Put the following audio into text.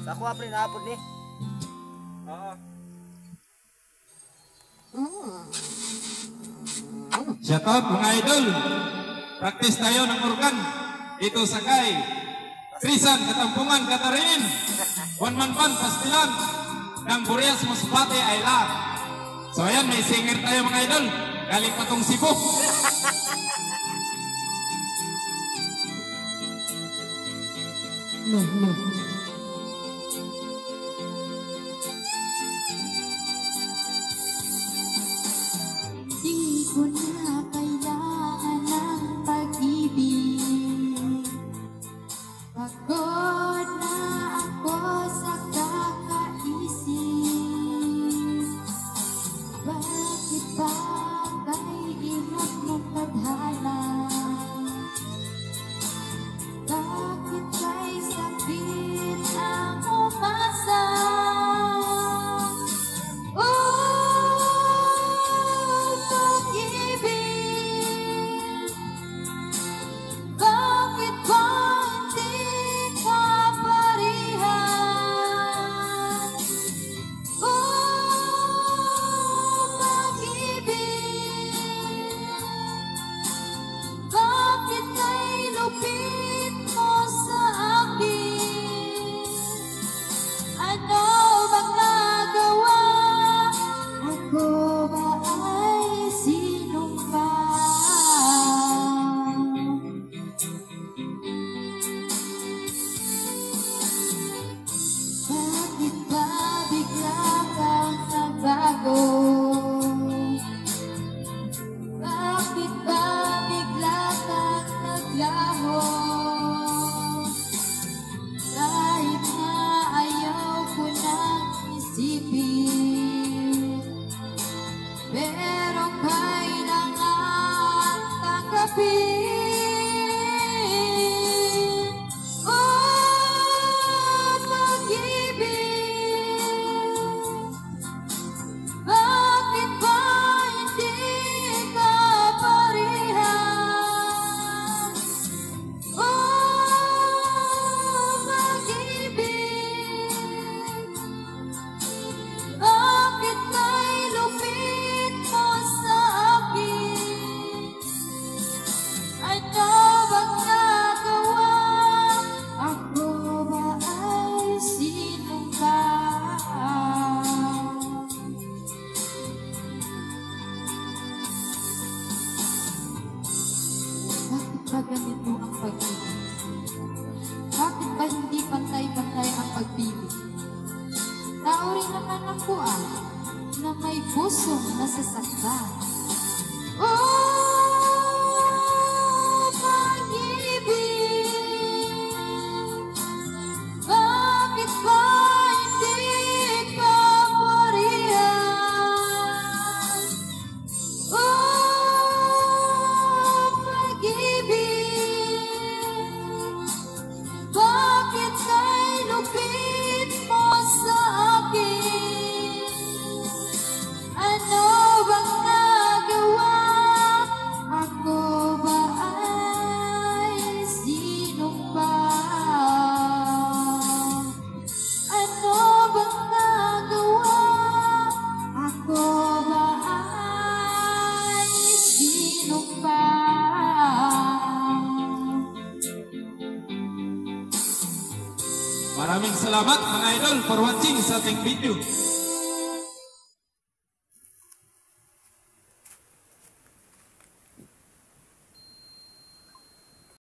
Sa ako apre naapod ni. Oo. Shout out mga idol. Practice tayo ng organ. Dito sa kay Trisan, Katampungan, Katarinin. One Man Band, Pastilan. Ng Burias, Masbate, Ayla. So ayan, may singer tayo mga idol. Galing pa tong Cebu. Di ko na kailangan ng pag-ibig. Pagod na ako sa kakaisip. Bakit ba kay hirap mong tadhana? Bakit kay sakit ang umasa? Ganit mo ang pag-ibig? Bakit ba hindi pantay-pantay ang pag-ibig? Tao rin naman ako na may pusong nasasaktan. Oh, pag-ibig, bakit ba hindi ka parihan? Oh, pag-ibig, bakit kay lupit mo sa akin? Ano bang nagawa? Ako ba ay sinumpa? Ano bang nagawa? Ako ba ay sinumpa? Maraming salamat mga idol for watching sa ating video.